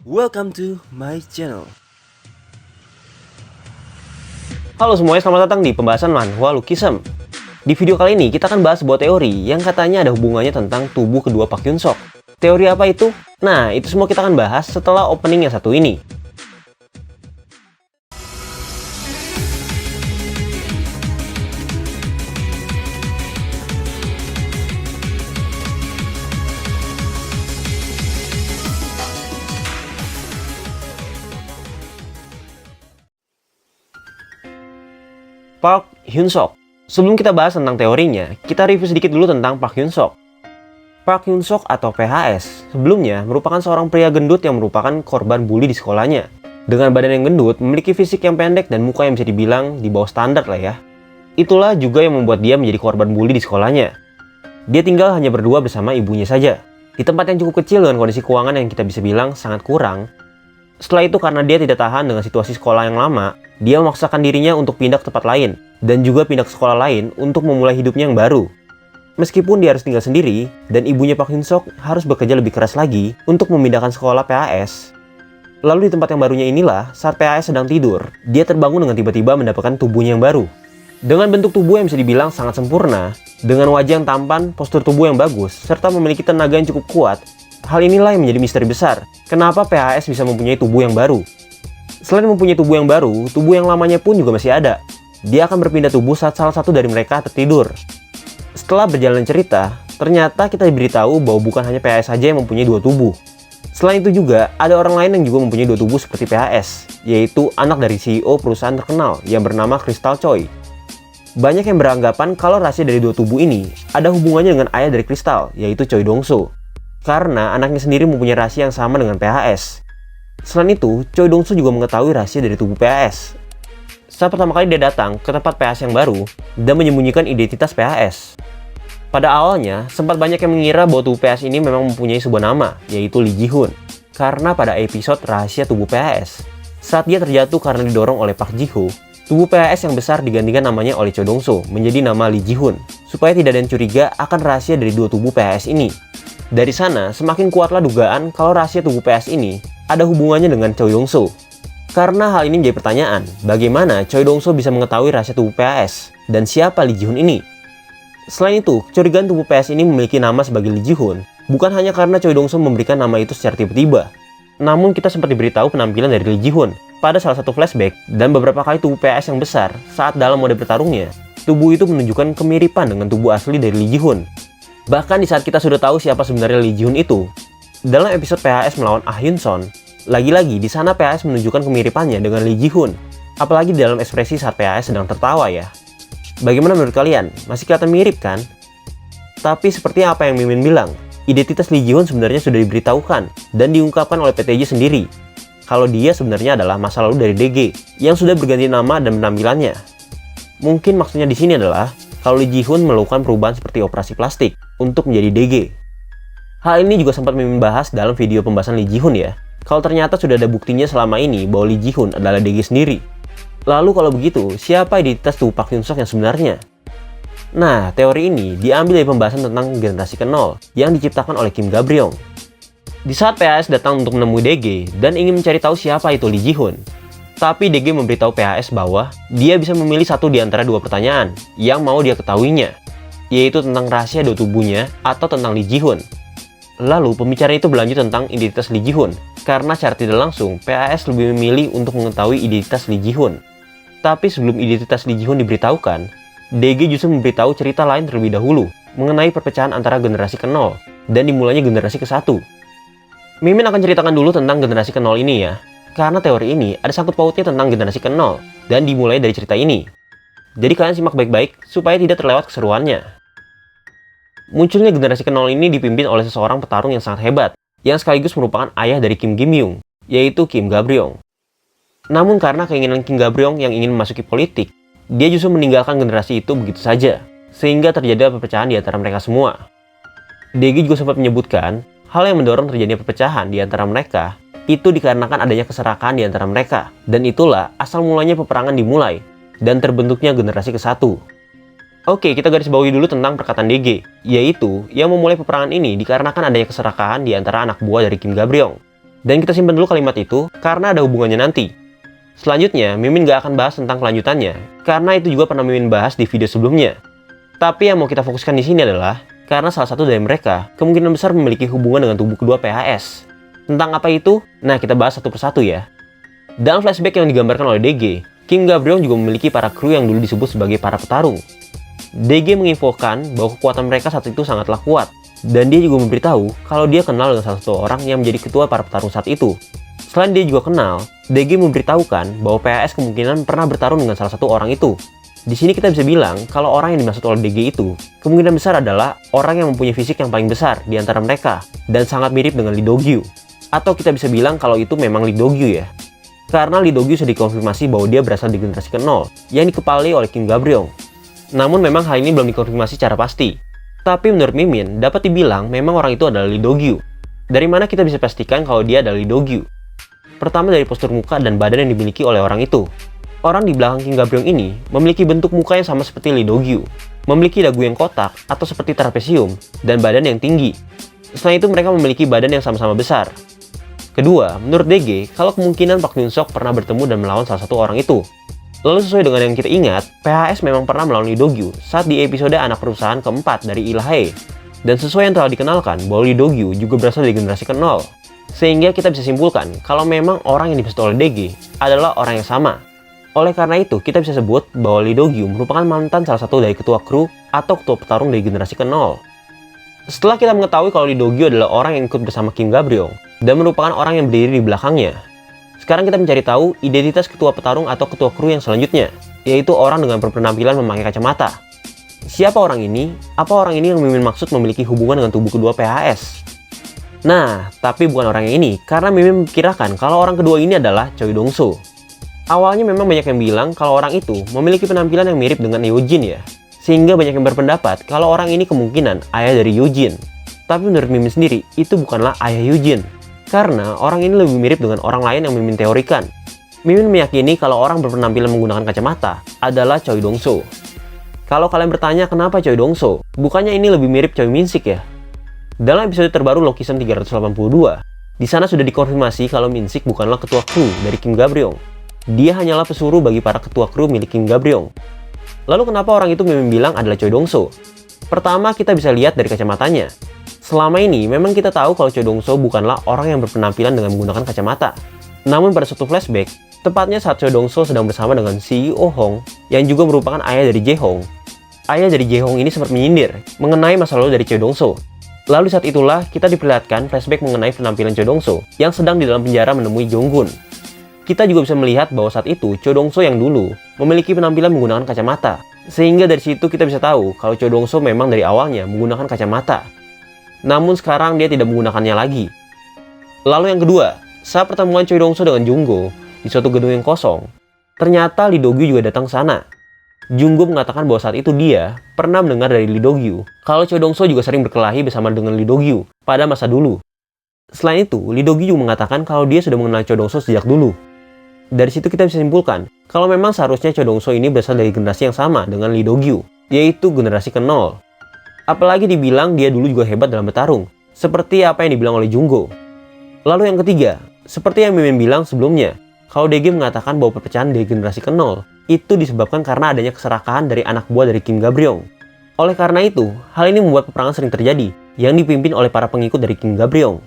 Welcome to my channel. Halo semuanya, selamat datang di pembahasan manhwa Lookism. Di video kali ini kita akan bahas sebuah teori yang katanya ada hubungannya tentang tubuh kedua Park Hyun Sok. Teori apa itu? Nah, itu semua kita akan bahas setelah opening yang satu ini. Park Hyun Sok. Sebelum kita bahas tentang teorinya, kita review sedikit dulu tentang Park Hyun Sok. Park Hyun Sok atau PHS sebelumnya merupakan seorang pria gendut yang merupakan korban bully di sekolahnya. Dengan badan yang gendut, memiliki fisik yang pendek dan muka yang bisa dibilang di bawah standar lah ya. Itulah juga yang membuat dia menjadi korban bully di sekolahnya. Dia tinggal hanya berdua bersama ibunya saja, di tempat yang cukup kecil dengan kondisi keuangan yang kita bisa bilang sangat kurang. Setelah itu karena dia tidak tahan dengan situasi sekolah yang lama, dia memaksakan dirinya untuk pindah ke tempat lain, dan juga pindah ke sekolah lain untuk memulai hidupnya yang baru. Meskipun dia harus tinggal sendiri, dan ibunya Park Hyun Sok harus bekerja lebih keras lagi untuk memindahkan sekolah PHS. Lalu di tempat yang barunya inilah, saat PHS sedang tidur, dia terbangun dengan tiba-tiba mendapatkan tubuhnya yang baru. Dengan bentuk tubuh yang bisa dibilang sangat sempurna, dengan wajah yang tampan, postur tubuh yang bagus, serta memiliki tenaga yang cukup kuat, hal inilah yang menjadi misteri besar, kenapa PHS bisa mempunyai tubuh yang baru. Selain mempunyai tubuh yang baru, tubuh yang lamanya pun juga masih ada. Dia akan berpindah tubuh saat salah satu dari mereka tertidur. Setelah berjalan cerita, ternyata kita diberitahu bahwa bukan hanya PHS saja yang mempunyai dua tubuh. Selain itu juga, ada orang lain yang juga mempunyai dua tubuh seperti PHS, yaitu anak dari CEO perusahaan terkenal yang bernama Crystal Choi. Banyak yang beranggapan kalau rahasia dari dua tubuh ini ada hubungannya dengan ayah dari Crystal, yaitu Choi Dong-soo. Karena anaknya sendiri mempunyai rahasia yang sama dengan PHS. Selain itu, Choi Dong-soo juga mengetahui rahasia dari tubuh PHS. Saat pertama kali dia datang ke tempat PHS yang baru dan menyembunyikan identitas PHS. Pada awalnya, sempat banyak yang mengira bahwa tubuh PHS ini memang mempunyai sebuah nama, yaitu Lee Ji-hoon. Karena pada episode rahasia tubuh PHS, saat dia terjatuh karena didorong oleh Park Ji-ho, tubuh PHS yang besar digantikan namanya oleh Choi Dong-soo menjadi nama Lee Ji-hoon, supaya tidak ada yang curiga akan rahasia dari dua tubuh PHS ini. Dari sana, semakin kuatlah dugaan kalau rahasia tubuh PHS ini ada hubungannya dengan Choi Dong-soo. Karena hal ini menjadi pertanyaan, bagaimana Choi Dong-soo bisa mengetahui rahasia tubuh PHS? Dan siapa Lee Ji-hoon ini? Selain itu, kecurigaan tubuh PHS ini memiliki nama sebagai Lee Ji-hoon bukan hanya karena Choi Dong-soo memberikan nama itu secara tiba-tiba. Namun kita sempat diberitahu penampilan dari Lee Ji-hoon pada salah satu flashback dan beberapa kali tubuh PHS yang besar saat dalam mode bertarungnya. Tubuh itu menunjukkan kemiripan dengan tubuh asli dari Lee Ji-hoon. Bahkan di saat kita sudah tahu siapa sebenarnya Lee Ji-hoon itu, dalam episode PHS melawan Ah Hyun Son, lagi-lagi di sana PHS menunjukkan kemiripannya dengan Lee Ji-hoon. Apalagi dalam ekspresi saat PHS sedang tertawa ya. Bagaimana menurut kalian? Masih kelihatan mirip kan? Tapi seperti apa yang Mimin bilang, identitas Lee Ji-hoon sebenarnya sudah diberitahukan dan diungkapkan oleh PTJ sendiri. Kalau dia sebenarnya adalah masa lalu dari DG yang sudah berganti nama dan penampilannya. Mungkin maksudnya di sini adalah kalau Lee Ji-hoon melakukan perubahan seperti operasi plastik untuk menjadi DG. Hal ini juga sempat Mimin bahas dalam video pembahasan Lee Ji-hoon ya. Kalau ternyata sudah ada buktinya selama ini bahwa Lee Ji-hoon adalah DG sendiri. Lalu kalau begitu, siapa identitas tubuh Park Hyun Sok yang sebenarnya? Nah, teori ini diambil dari pembahasan tentang generasi ke-0 yang diciptakan oleh Kim Ga-bryong. Di saat PHS datang untuk menemui DG dan ingin mencari tahu siapa itu Lee Ji-hoon, tapi DG memberitahu PHS bahwa dia bisa memilih satu di antara dua pertanyaan yang mau dia ketahuinya, yaitu tentang rahasia dua tubuhnya atau tentang Lee Ji-hoon. Lalu pembicaraan itu berlanjut tentang identitas Lee Ji-hoon, karena secara tidak langsung PHS lebih memilih untuk mengetahui identitas Lee Ji-hoon. Tapi sebelum identitas Lee Ji-hoon diberitahukan, DG justru memberitahu cerita lain terlebih dahulu mengenai perpecahan antara generasi ke-0 dan dimulainya generasi ke-1. Mimin akan ceritakan dulu tentang generasi ke-0 ini ya, karena teori ini ada sangkut pautnya tentang generasi ke-0 dan dimulai dari cerita ini. Jadi kalian simak baik-baik supaya tidak terlewat keseruannya. Munculnya generasi ke-0 ini dipimpin oleh seseorang petarung yang sangat hebat, yang sekaligus merupakan ayah dari Kim Gi-myung, yaitu Kim Ga-bryong. Namun karena keinginan Kim Ga-bryong yang ingin memasuki politik, dia justru meninggalkan generasi itu begitu saja, sehingga terjadi perpecahan di antara mereka semua. DG juga sempat menyebutkan, hal yang mendorong terjadinya perpecahan di antara mereka, itu dikarenakan adanya keserakahan di antara mereka, dan itulah asal mulanya peperangan dimulai, dan terbentuknya generasi ke-1. Oke, kita garis bawahi dulu tentang perkataan DG, yaitu yang memulai peperangan ini dikarenakan adanya keserakahan di antara anak buah dari Kim Ga-bryong. Dan kita simpan dulu kalimat itu karena ada hubungannya nanti. Selanjutnya, Mimin gak akan bahas tentang kelanjutannya, karena itu juga pernah Mimin bahas di video sebelumnya. Tapi yang mau kita fokuskan di sini adalah karena salah satu dari mereka kemungkinan besar memiliki hubungan dengan tubuh kedua PHS. Tentang apa itu? Nah, kita bahas satu persatu ya. Dalam flashback yang digambarkan oleh DG, Kim Ga-breong juga memiliki para kru yang dulu disebut sebagai para petarung. DG menginfokan bahwa kekuatan mereka saat itu sangatlah kuat, dan dia juga memberitahu kalau dia kenal dengan salah satu orang yang menjadi ketua para petarung saat itu. Selain dia juga kenal, DG memberitahukan bahwa PHS kemungkinan pernah bertarung dengan salah satu orang itu. Di sini kita bisa bilang kalau orang yang dimaksud oleh DG itu kemungkinan besar adalah orang yang mempunyai fisik yang paling besar di antara mereka dan sangat mirip dengan Lee Do-gyu. Atau kita bisa bilang kalau itu memang Lee Do-gyu ya. Karena Lee Do-gyu sudah dikonfirmasi bahwa dia berasal dari generasi ke-0 yang dikepalai oleh Kim Ga-breong. Namun memang hal ini belum dikonfirmasi secara pasti. Tapi menurut Mimin, dapat dibilang memang orang itu adalah Lee Do-gyu. Dari mana kita bisa pastikan kalau dia adalah Lee Do-gyu? Pertama dari postur muka dan badan yang dimiliki oleh orang itu. Orang di belakang Kim Ga-breong ini memiliki bentuk muka yang sama seperti Lee Do-gyu. Memiliki dagu yang kotak atau seperti trapesium dan badan yang tinggi. Selain itu mereka memiliki badan yang sama-sama besar. Kedua, menurut DG, kalau kemungkinan Park Hyun-sok pernah bertemu dan melawan salah satu orang itu. Lalu sesuai dengan yang kita ingat, PHS memang pernah melawan Lee Do-gyu saat di episode anak perusahaan keempat dari Ilhae. Dan sesuai yang telah dikenalkan bahwa Lee Do-gyu juga berasal dari generasi ke-0. Sehingga kita bisa simpulkan kalau memang orang yang dimaksud oleh DG adalah orang yang sama. Oleh karena itu, kita bisa sebut bahwa Lee Do-gyu merupakan mantan salah satu dari ketua kru atau ketua petarung dari generasi ke-0. Setelah kita mengetahui kalau Lee Do-gyu adalah orang yang ikut bersama Kim Ga-breong dan merupakan orang yang berdiri di belakangnya, sekarang kita mencari tahu identitas ketua petarung atau ketua kru yang selanjutnya, yaitu orang dengan berpenampilan memakai kacamata. Siapa orang ini? Apa orang ini yang Mimin maksud memiliki hubungan dengan tubuh kedua PHS? Nah, tapi bukan orang yang ini, karena Mimin memperkirakan kalau orang kedua ini adalah Choi Dong-soo. Awalnya memang banyak yang bilang kalau orang itu memiliki penampilan yang mirip dengan Yoo-jin ya, sehingga banyak yang berpendapat kalau orang ini kemungkinan ayah dari Yoo-jin. Tapi menurut Mimin sendiri, itu bukanlah ayah Yoo-jin. Karena orang ini lebih mirip dengan orang lain yang Mimin teorikan. Mimin meyakini kalau orang berpenampilan menggunakan kacamata adalah Choi Dong-soo. Kalau kalian bertanya kenapa Choi Dong-soo, bukannya ini lebih mirip Choi Min-sik ya? Dalam episode terbaru Loki Season 382, di sana sudah dikonfirmasi kalau Min-sik bukanlah ketua kru dari Kim Ga-breong. Dia hanyalah pesuruh bagi para ketua kru milik Kim Ga-breong. Lalu kenapa orang itu Mimin bilang adalah Choi Dong-soo? Pertama, kita bisa lihat dari kacamatanya. Selama ini, memang kita tahu kalau Choi Dong-soo bukanlah orang yang berpenampilan dengan menggunakan kacamata. Namun pada suatu flashback, tepatnya saat Choi Dong-soo sedang bersama dengan CEO Hong, yang juga merupakan ayah dari Jae-hong. Ayah dari Jae-hong ini sempat menyindir mengenai masa lalu dari Choi Dong-soo. Lalu saat itulah kita diperlihatkan flashback mengenai penampilan Choi Dong-soo yang sedang di dalam penjara menemui Jong-gun. Kita juga bisa melihat bahwa saat itu Choi Dong-soo yang dulu memiliki penampilan menggunakan kacamata. Sehingga dari situ kita bisa tahu kalau Choi Dong-soo memang dari awalnya menggunakan kacamata. Namun sekarang dia tidak menggunakannya lagi. Lalu yang kedua, saat pertemuan Choi Dong-soo dengan Jung-go di suatu gedung yang kosong, ternyata Lee Do-gyu juga datang sana. Jung-go mengatakan bahwa saat itu dia pernah mendengar dari Lee Do-gyu kalau Choi Dong-soo juga sering berkelahi bersama dengan Lee Do-gyu pada masa dulu. Selain itu, Lee Do-gyu juga mengatakan kalau dia sudah mengenal Choi Dong-soo sejak dulu. Dari situ kita bisa simpulkan kalau memang seharusnya Choi Dong-soo ini berasal dari generasi yang sama dengan Lee Do-gyu, yaitu generasi ke-0. Apalagi dibilang dia dulu juga hebat dalam bertarung, seperti apa yang dibilang oleh Jung-go. Lalu yang ketiga, seperti yang Mimin bilang sebelumnya, kalau DG mengatakan bahwa perpecahan dari generasi ke-0 itu disebabkan karena adanya keserakahan dari anak buah dari Kim Ga-breong. Oleh karena itu, hal ini membuat peperangan sering terjadi yang dipimpin oleh para pengikut dari Kim Ga-breong.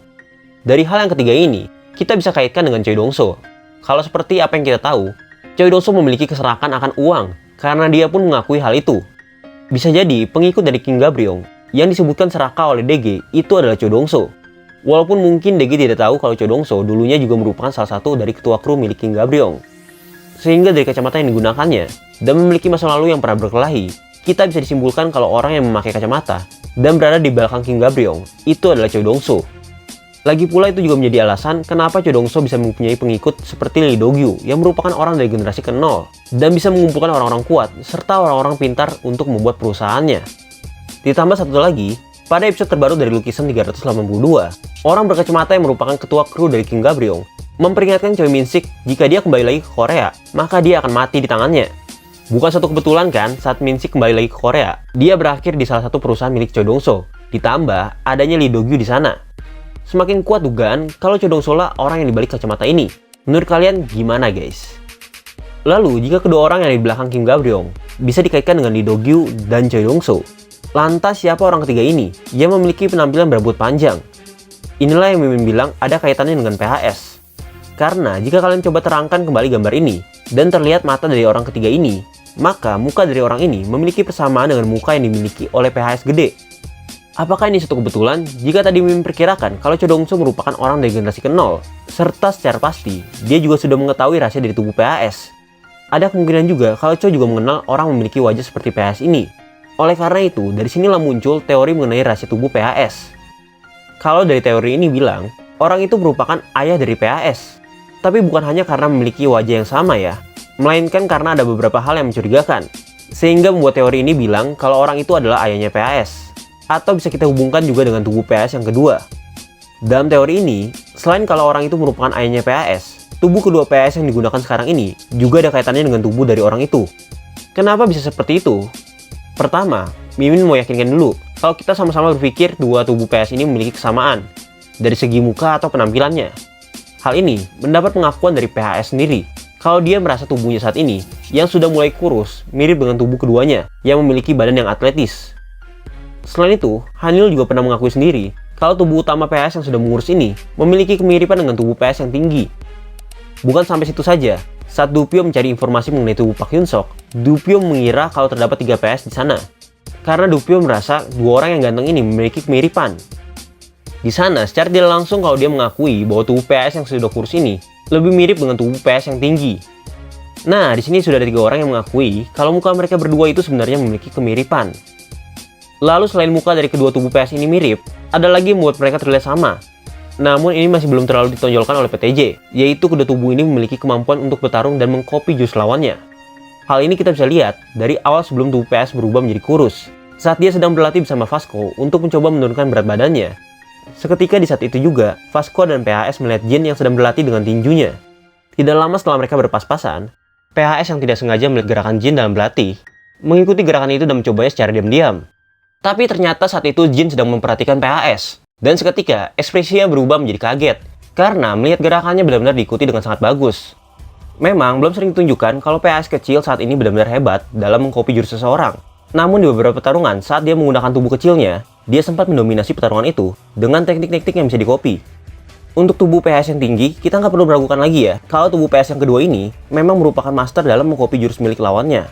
Dari hal yang ketiga ini, kita bisa kaitkan dengan Choi Dong-soo. Kalau seperti apa yang kita tahu, Choi Dong-soo memiliki keserakahan akan uang karena dia pun mengakui hal itu. Bisa jadi pengikut dari Kim Ga-breong yang disebutkan serakah oleh DG itu adalah Choi Dong-soo. Walaupun mungkin DG tidak tahu kalau Choi Dong-soo dulunya juga merupakan salah satu dari ketua kru milik Kim Ga-breong. Sehingga dari kacamata yang digunakannya dan memiliki masa lalu yang pernah berkelahi, kita bisa disimpulkan kalau orang yang memakai kacamata dan berada di belakang Kim Ga-breong itu adalah Choi Dong-soo. Lagi pula itu juga menjadi alasan kenapa Choi Dong-soo bisa mempunyai pengikut seperti Lee Do-gyu yang merupakan orang dari generasi ke-0 dan bisa mengumpulkan orang-orang kuat serta orang-orang pintar untuk membuat perusahaannya. Ditambah satu lagi, pada episode terbaru dari Loki Season 382, orang berkacamata yang merupakan ketua kru dari Kim Ga-breong memperingatkan Choi Min-sik jika dia kembali lagi ke Korea, maka dia akan mati di tangannya. Bukan suatu kebetulan kan saat Min-sik kembali lagi ke Korea, dia berakhir di salah satu perusahaan milik Choi Dong-soo. Ditambah adanya Lee Do-gyu di sana. semakin kuat dugaan kalau Choi Dong-soo lah orang yang dibalik kacamata ini. Menurut kalian gimana guys? Lalu, jika kedua orang yang ada di belakang Kim Ga-byung bisa dikaitkan dengan Lee Do-gyu dan Choi Dong-soo, lantas siapa orang ketiga ini yang memiliki penampilan berambut panjang? Inilah yang Mimin bilang ada kaitannya dengan PHS. Karena jika kalian coba terangkan kembali gambar ini dan terlihat mata dari orang ketiga ini, maka muka dari orang ini memiliki persamaan dengan muka yang dimiliki oleh PHS gede. Apakah ini suatu kebetulan jika tadi Mimin perkirakan kalau Choi Dong-soo merupakan orang dari generasi ke-0, serta secara pasti dia juga sudah mengetahui rahasia dari tubuh PHS. Ada kemungkinan juga kalau Choi juga mengenal orang memiliki wajah seperti PHS ini. Oleh karena itu, dari sinilah muncul teori mengenai rahasia tubuh PHS. Kalau dari teori ini bilang, orang itu merupakan ayah dari PHS. Tapi bukan hanya karena memiliki wajah yang sama ya, melainkan karena ada beberapa hal yang mencurigakan. Sehingga membuat teori ini bilang kalau orang itu adalah ayahnya PHS. Atau bisa kita hubungkan juga dengan tubuh PHS yang kedua. Dalam teori ini, selain kalau orang itu merupakan ayahnya PHS, tubuh kedua PHS yang digunakan sekarang ini juga ada kaitannya dengan tubuh dari orang itu. Kenapa bisa seperti itu? Pertama, Mimin mau yakinkan dulu kalau kita sama-sama berpikir dua tubuh PHS ini memiliki kesamaan dari segi muka atau penampilannya. Hal ini mendapat pengakuan dari PHS sendiri kalau dia merasa tubuhnya saat ini yang sudah mulai kurus mirip dengan tubuh keduanya yang memiliki badan yang atletis. Selain itu, Hanil juga pernah mengakui sendiri kalau tubuh utama PHS yang sudah mengurus ini memiliki kemiripan dengan tubuh PHS yang tinggi. Bukan sampai situ saja, saat Do Pyo mencari informasi mengenai tubuh Park Hyun Sok, Do Pyo mengira kalau terdapat 3 PHS di sana. Karena Do Pyo merasa dua orang yang ganteng ini memiliki kemiripan. Di sana, secara tidak langsung kalau dia mengakui bahwa tubuh PHS yang sudah kurus ini lebih mirip dengan tubuh PHS yang tinggi. Nah, di sini sudah ada 3 orang yang mengakui kalau muka mereka berdua itu sebenarnya memiliki kemiripan. Lalu selain muka dari kedua tubuh PHS ini mirip, ada lagi yang membuat mereka terlihat sama. Namun ini masih belum terlalu ditonjolkan oleh PTJ, yaitu kedua tubuh ini memiliki kemampuan untuk bertarung dan mengcopy jurus lawannya. Hal ini kita bisa lihat dari awal sebelum tubuh PHS berubah menjadi kurus, saat dia sedang berlatih bersama Vasco untuk mencoba menurunkan berat badannya. Seketika di saat itu juga, Vasco dan PHS melihat Jin yang sedang berlatih dengan tinjunya. Tidak lama setelah mereka berpas-pasan, PHS yang tidak sengaja melihat gerakan Jin dalam berlatih, mengikuti gerakan itu dan mencobanya secara diam-diam. Tapi ternyata saat itu Jin sedang memperhatikan PHS. Dan seketika, ekspresinya berubah menjadi kaget. Karena melihat gerakannya benar-benar diikuti dengan sangat bagus. Memang belum sering ditunjukkan kalau PHS kecil saat ini benar-benar hebat dalam mengcopy jurus seseorang. Namun di beberapa pertarungan saat dia menggunakan tubuh kecilnya, dia sempat mendominasi pertarungan itu dengan teknik-teknik yang bisa dicopy. Untuk tubuh PHS yang tinggi, kita nggak perlu meragukan lagi ya kalau tubuh PHS yang kedua ini memang merupakan master dalam mengcopy jurus milik lawannya.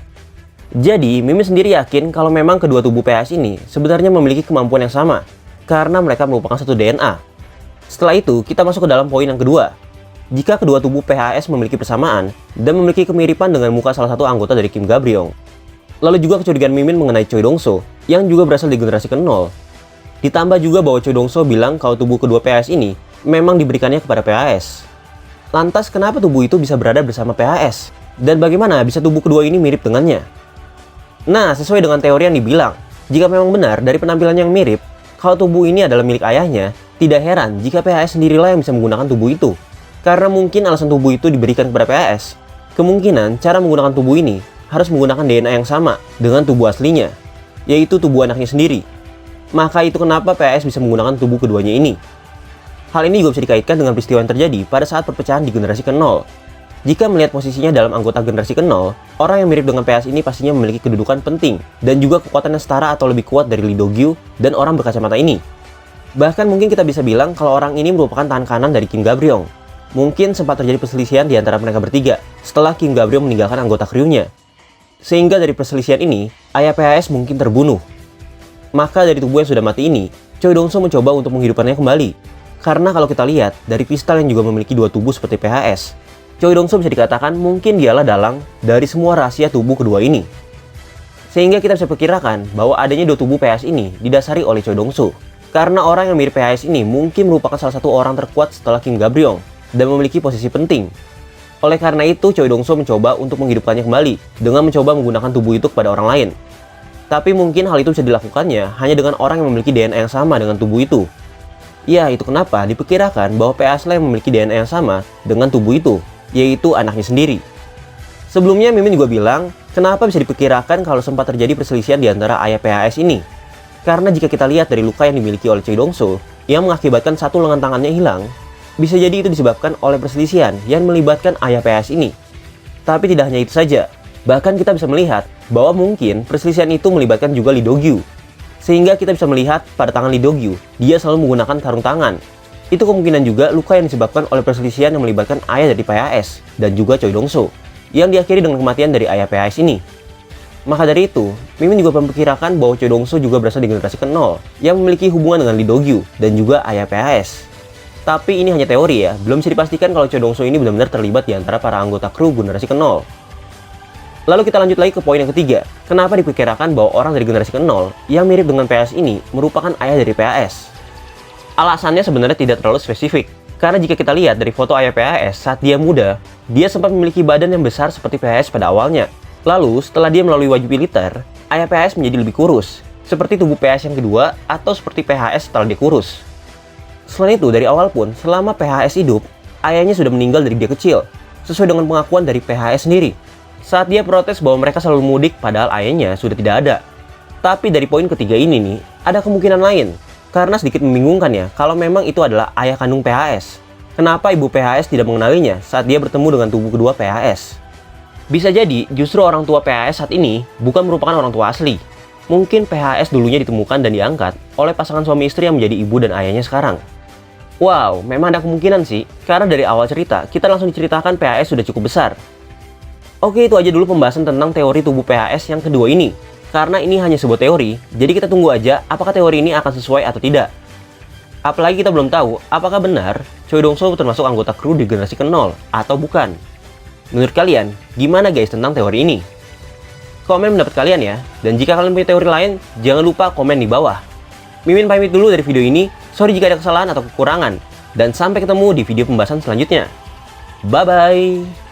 Jadi, Mimin sendiri yakin kalau memang kedua tubuh PHS ini sebenarnya memiliki kemampuan yang sama, karena mereka merupakan satu DNA. Setelah itu, kita masuk ke dalam poin yang kedua. Jika kedua tubuh PHS memiliki persamaan dan memiliki kemiripan dengan muka salah satu anggota dari Kim Ga-byung. Lalu juga kecurigaan Mimin mengenai Choi Dong-soo yang juga berasal dari generasi ke-0. Ditambah juga bahwa Choi Dong-soo bilang kalau tubuh kedua PHS ini memang diberikannya kepada PHS. Lantas kenapa tubuh itu bisa berada bersama PHS? Dan bagaimana bisa tubuh kedua ini mirip dengannya? Nah, sesuai dengan teori yang dibilang, jika memang benar dari penampilan yang mirip, kalau tubuh ini adalah milik ayahnya, tidak heran jika PHS sendirilah yang bisa menggunakan tubuh itu. Karena mungkin alasan tubuh itu diberikan kepada PHS. Kemungkinan cara menggunakan tubuh ini harus menggunakan DNA yang sama dengan tubuh aslinya, yaitu tubuh anaknya sendiri. Maka itu kenapa PHS bisa menggunakan tubuh keduanya ini. Hal ini juga bisa dikaitkan dengan peristiwa yang terjadi pada saat perpecahan di generasi ke-0. Jika melihat posisinya dalam anggota generasi ke-0, orang yang mirip dengan PHS ini pastinya memiliki kedudukan penting dan juga kekuatan yang setara atau lebih kuat dari Lee Do-gyu dan orang berkacamata ini. Bahkan mungkin kita bisa bilang kalau orang ini merupakan tangan kanan dari Kim Ga-byung. Mungkin sempat terjadi perselisihan di antara mereka bertiga setelah Kim Ga-byung meninggalkan anggota krunya. Sehingga dari perselisihan ini, ayah PHS mungkin terbunuh. Maka dari tubuh yang sudah mati ini, Choi Dong-soo mencoba untuk menghidupkannya kembali. Karena kalau kita lihat dari kristal yang juga memiliki dua tubuh seperti PHS, Choi Dong-soo bisa dikatakan mungkin dialah dalang dari semua rahasia tubuh kedua ini. Sehingga kita bisa perkirakan bahwa adanya dua tubuh PHS ini didasari oleh Choi Dong-soo. Karena orang yang mirip PHS ini mungkin merupakan salah satu orang terkuat setelah Kim Ga-byung dan memiliki posisi penting. Oleh karena itu, Choi Dong-soo mencoba untuk menghidupkannya kembali dengan mencoba menggunakan tubuh itu kepada orang lain. Tapi mungkin hal itu bisa dilakukannya hanya dengan orang yang memiliki DNA yang sama dengan tubuh itu. Ya, itu kenapa diperkirakan bahwa PHS lah yang memiliki DNA yang sama dengan tubuh itu, yaitu anaknya sendiri. Sebelumnya Mimin juga bilang, kenapa bisa diperkirakan kalau sempat terjadi perselisihan di antara ayah PHS ini? Karena jika kita lihat dari luka yang dimiliki oleh Choi Dong-soo, yang mengakibatkan satu lengan tangannya hilang, bisa jadi itu disebabkan oleh perselisihan yang melibatkan ayah PHS ini. Tapi tidak hanya itu saja, bahkan kita bisa melihat bahwa mungkin perselisihan itu melibatkan juga Lee Do-gyu. Sehingga kita bisa melihat pada tangan Lee Do-gyu, dia selalu menggunakan sarung tangan. Itu kemungkinan juga luka yang disebabkan oleh perselisihan yang melibatkan ayah dari PHS dan juga Choi Dong-soo, yang diakhiri dengan kematian dari ayah PHS ini. Maka dari itu, Mimin juga memperkirakan bahwa Choi Dong-soo juga berasal dari generasi ke-0 yang memiliki hubungan dengan Lee Do-gyu dan juga ayah PHS. Tapi ini hanya teori ya, belum bisa dipastikan kalau Choi Dong-soo ini benar-benar terlibat di antara para anggota kru generasi ke-0. Lalu kita lanjut lagi ke poin yang ketiga, kenapa diperkirakan bahwa orang dari generasi ke-0 yang mirip dengan PHS ini merupakan ayah dari PHS? Alasannya sebenarnya tidak terlalu spesifik, karena jika kita lihat dari foto ayah PHS saat dia muda, dia sempat memiliki badan yang besar seperti PHS pada awalnya. Lalu, setelah dia melalui wajib militer, ayah PHS menjadi lebih kurus, seperti tubuh PHS yang kedua atau seperti PHS setelah dia kurus. Selain itu, dari awal pun, selama PHS hidup, ayahnya sudah meninggal dari dia kecil, sesuai dengan pengakuan dari PHS sendiri. Saat dia protes bahwa mereka selalu mudik padahal ayahnya sudah tidak ada. Tapi dari poin ketiga ini nih, ada kemungkinan lain, karena sedikit membingungkan ya, kalau memang itu adalah ayah kandung PHS. Kenapa ibu PHS tidak mengenalinya saat dia bertemu dengan tubuh kedua PHS? Bisa jadi justru orang tua PHS saat ini bukan merupakan orang tua asli. Mungkin PHS dulunya ditemukan dan diangkat oleh pasangan suami istri yang menjadi ibu dan ayahnya sekarang. Wow, memang ada kemungkinan sih, karena dari awal cerita kita langsung diceritakan PHS sudah cukup besar. Oke, itu aja dulu pembahasan tentang teori tubuh PHS yang kedua ini. Karena ini hanya sebuah teori, jadi kita tunggu aja apakah teori ini akan sesuai atau tidak. Apalagi kita belum tahu apakah benar Choi Dong-soo termasuk anggota kru di generasi ke-0 atau bukan. Menurut kalian, gimana guys tentang teori ini? Komen pendapat kalian ya, dan jika kalian punya teori lain, jangan lupa komen di bawah. Mimin pamit dulu dari video ini, sorry jika ada kesalahan atau kekurangan, dan sampai ketemu di video pembahasan selanjutnya. Bye-bye!